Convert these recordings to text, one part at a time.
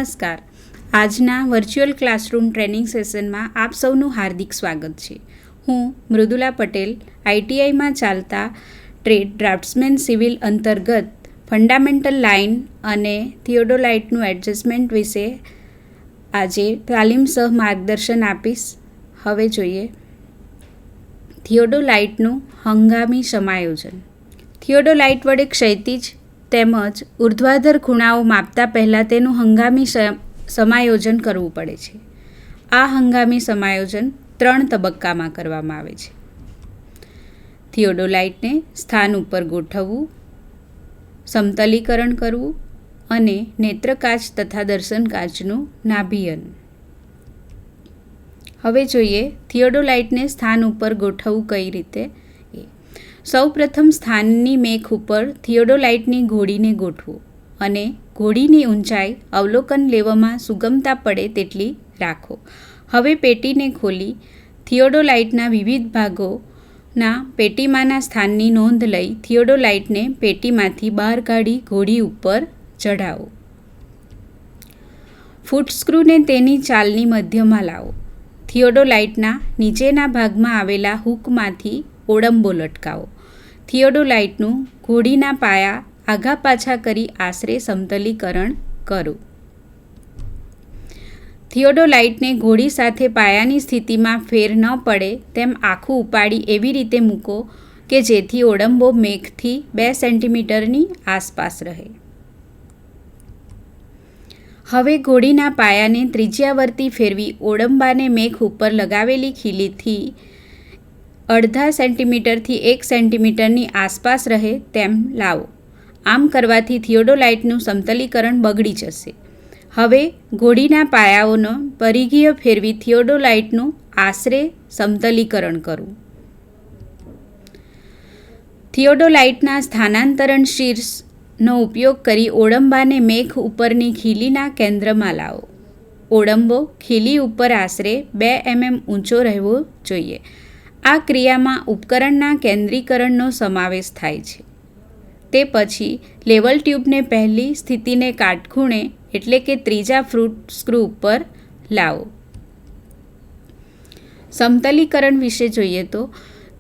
નમસ્કાર. આજના virtual classroom training સેશનમાં આપ સૌનું હાર્દિક સ્વાગત છે. હું મૃદુલા પટેલ ITIમાં ચાલતા ટ્રેડ ડ્રાફ્ટ્સમેન સિવિલ અંતર્ગત ફંડામેન્ટલ લાઇન અને થિયોડોલાઇટનું એડજસ્ટમેન્ટ વિશે આજે તાલીમ સહ માર્ગદર્શન આપીશ. હવે જોઈએ થિયોડોલાઇટનું હંગામી સમાયોજન. થિયોડોલાઇટ વડે ક્ષૈતિજ તેમજ ઉર્ધ્વાધર ખૂણાઓ માપતા પહેલાં તેનું હંગામી સમાયોજન કરવું પડે છે. આ હંગામી સમાયોજન 3 તબક્કામાં કરવામાં આવે છે. થિયોડોલાઇટને સ્થાન ઉપર ગોઠવવું, સમતલીકરણ કરવું અને નેત્રકાચ તથા દર્શનકાચનું નાભિયન. હવે જોઈએ થિયોડોલાઇટને સ્થાન ઉપર ગોઠવવું કઈ રીતે. સૌપ્રથમ સ્થાનની મેખ ઉપર થિયોડોલાઇટની ઘોડીને ગોઠવો અને ઘોડીની ઊંચાઈ અવલોકન લેવામાં સુગમતા પડે તેટલી રાખો. હવે પેટીને ખોલી થિયોડોલાઇટના વિવિધ ભાગોના પેટીમાંના સ્થાનની નોંધ લઈ થિયોડોલાઇટને પેટીમાંથી બહાર કાઢી ઘોડી ઉપર ચઢાવો. ફૂટસ્ક્રૂને તેની ચાલની મધ્યમાં લાવો. થિયોડોલાઇટના નીચેના ભાગમાં આવેલા હૂકમાંથી ઓળંબો લટકાવો. થિયોડોલાઇટનું ઘોડીના પાયા આઘા પાછા કરી આશરે સમતલીકરણ કરો. થિયોડોલાઇટને ઘોડી સાથે પાયાની સ્થિતિમાં ફેર ન પડે તેમ આખું ઉપાડી એવી રીતે મૂકો કે જેથી ઓળંબો મેખથી 2 સેન્ટીમીટરની આસપાસ રહે. હવે ઘોડીના પાયાને ત્રિજ્યાવર્તી ફેરવી ઓળંબાને મેખ ઉપર લગાવેલી ખીલીથી 0.5 સેન્ટીમીટરથી 1 સેન્ટીમીટરની આસપાસ રહે તેમ લાવો. આમ કરવાથી થિયોડોલાઇટનું સમતલીકરણ બગડી જશે. હવે ઘોડીના પાયાઓનો પરિઘીય ફેરવી થિયોડોલાઇટનું આશરે સમતલીકરણ કરવું. થિયોડોલાઇટના સ્થાનાંતરણ શીર્ષનો ઉપયોગ કરી ઓળંબાને મેખ ઉપરની ખીલીના કેન્દ્રમાં લાવો. ઓળંબો ખીલી ઉપર આશરે 2 mm ઊંચો રહેવો જોઈએ. આ ક્રિયામાં ઉપકરણના કેન્દ્રીકરણનો સમાવેશ થાય છે. તે પછી લેવલ ટ્યુબને પહેલી સ્થિતિને કાટખૂણે એટલે કે ત્રીજા ફૂટ સ્ક્રૂ ઉપર લાવો. સમતલીકરણ વિશે જોઈએ તો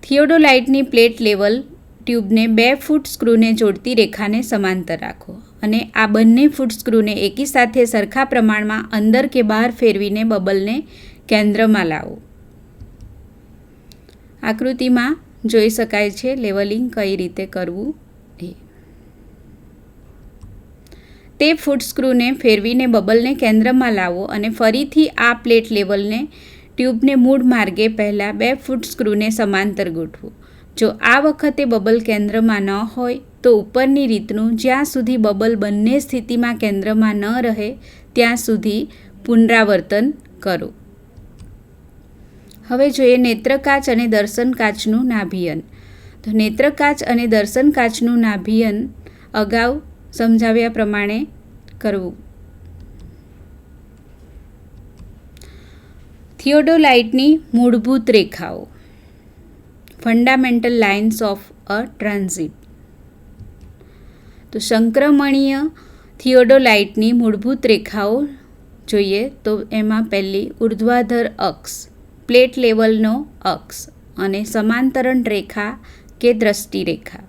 થિયોડોલાઇટની પ્લેટ લેવલ ટ્યુબને 2 ફૂટ સ્ક્રૂને જોડતી રેખાને સમાંતર રાખો અને આ બંને ફૂટ સ્ક્રૂને એકી સાથે સરખા પ્રમાણમાં અંદર કે બહાર ફેરવીને બબલને કેન્દ્રમાં લાવો. આકૃતિમાં જોઈ શકાય છે લેવલિંગ કઈ રીતે કરવું. તે ફૂટ સ્ક્રૂને ફેરવીને બબલને કેન્દ્રમાં લાવો અને ફરીથી આ પ્લેટ લેવલને ટ્યુબને મૂળ માર્ગે પહેલાં 2 ફૂટ સ્ક્રૂને સમાંતર ગોઠવો. જો આ વખતે બબલ કેન્દ્રમાં ન હોય તો ઉપરની રીતનું જ્યાં સુધી બબલ બંને સ્થિતિમાં કેન્દ્રમાં ન રહે ત્યાં સુધી પુનરાવર્તન કરો. હવે જોઈએ નેત્રકાચ અને દર્શનકાચનું નાભિયન. તો નેત્રકાચ અને દર્શનકાચનું નાભિયન અગાઉ સમજાવ્યા પ્રમાણે કરવું. થિયોડોલાઇટની મૂળભૂત રેખાઓ. Fundamental lines of a transit. તો સંક્રમણીય થિયોડોલાઇટની મૂળભૂત રેખાઓ જોઈએ તો એમાં પહેલી ઉર્ધ્વાધર અક્ષ, પ્લેટ લેવલનો અક્ષ અને સમાંતરણ રેખા કે દ્રષ્ટિરેખા.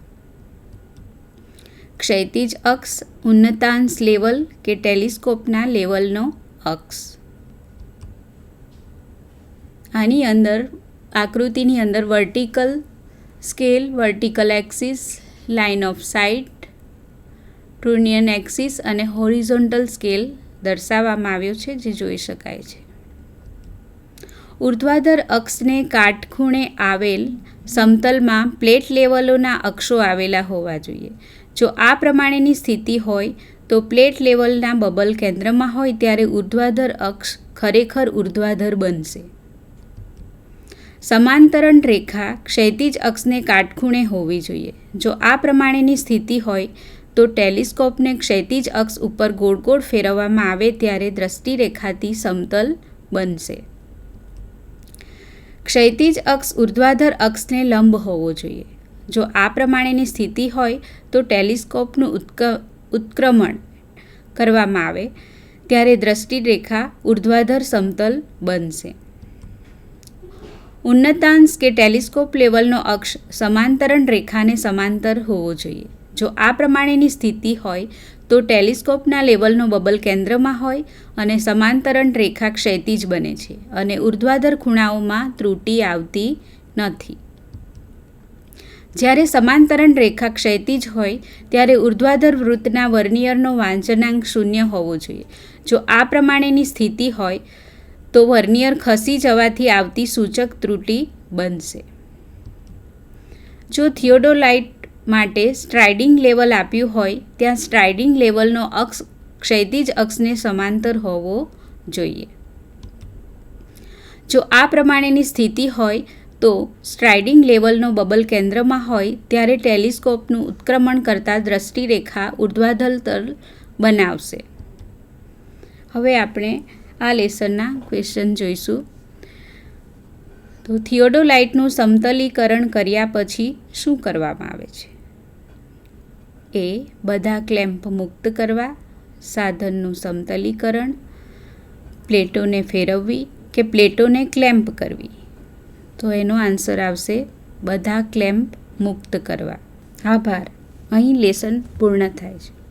ક્ષૈતિજ અક્ષ, ઉન્નતાંશ લેવલ કે ટેલિસ્કોપના લેવલનો અક્ષ. આની અંદર આકૃતિની અંદર vertical scale, vertical axis, line of sight, trunnion axis અને હોરિઝોન્ટલ સ્કેલ દર્શાવવામાં આવ્યો છે જે જોઈ શકાય છે. ઉર્ધ્વાધર અક્ષને કાટખૂણે આવેલ સમતલમાં પ્લેટ લેવલોના અક્ષો આવેલા હોવા જોઈએ. જો આ પ્રમાણેની સ્થિતિ હોય તો પ્લેટ લેવલના બબલ કેન્દ્રમાં હોય ત્યારે ઉર્ધ્વાધર અક્ષ ખરેખર ઉર્ધ્વાધર બનશે. સમાંતરણ રેખા ક્ષૈતિજ અક્ષને કાટખૂણે હોવી જોઈએ. જો આ પ્રમાણેની સ્થિતિ હોય તો ટેલિસ્કોપને ક્ષૈતિજ અક્ષ ઉપર ગોળ ગોળ ફેરવવામાં આવે ત્યારે દ્રષ્ટિરેખાથી સમતલ બનશે. ક્ષૈતિજ અક્ષ ઉર્ધ્વાધર અક્ષને લંબ હોવો જોઈએ. જો આ પ્રમાણેની સ્થિતિ હોય તો ટેલિસ્કોપનું ઉત્ક્રમણ કરવામાં આવે ત્યારે દ્રષ્ટિરેખા ઉર્ધ્વાધર સમતલ બનશે. ઉન્નતાંશ કે ટેલિસ્કોપ લેવલનો અક્ષ સમાંતરણ રેખાને સમાંતર હોવો જોઈએ. જો આ પ્રમાણેની સ્થિતિ હોય તો ટેલિસ્કોપના લેવલનો બબલ કેન્દ્રમાં હોય અને સમાંતરણ રેખા ક્ષૈતિજ બને છે અને ઉર્ધ્વાધર ખૂણાઓમાં ત્રુટિ આવતી નથી. જ્યારે સમાંતરણ રેખા ક્ષૈતિજ હોય ત્યારે ઉર્ધ્વાધર વૃત્તના વર્નિયરનો વાંચનાંક 0 હોવો જોઈએ. જો આ પ્રમાણેની સ્થિતિ હોય તો વર્નિયર ખસી જવાથી આવતી સૂચક ત્રુટિ બનશે. જો થિયોડોલાઇટ માટે સ્ટ્રાઇડિંગ લેવલ આપ્યું હોય ત્યાં સ્ટ્રાઇડિંગ લેવલનો અક્ષ ક્ષૈતિજ અક્ષને સમાંતર હોવો જોઈએ. જો આ પ્રમાણેની સ્થિતિ હોય તો સ્ટ્રાઇડિંગ લેવલનો બબલ કેન્દ્રમાં હોય ત્યારે ટેલિસ્કોપનું ઉત્ક્રમણ કરતાં દ્રષ્ટિરેખા ઉર્ધ્વાધર તલ બનાવશે. હવે આપણે આ લેસનના ક્વેશ્ચન જોઈશું. તો થિયોડોલાઇટનું સમતલીકરણ કર્યા પછી શું કરવામાં આવે છે? એ. બધા ક્લેમ્પ મુક્ત કરવા, સાધનનું સમતલીકરણ, પ્લેટોને ફેરવવી કે પ્લેટોને ક્લેમ્પ કરવી. તો એનો આન્સર આવશે બધા ક્લેમ્પ મુક્ત કરવા. આભાર. અહીં લેસન પૂર્ણ થાય છે.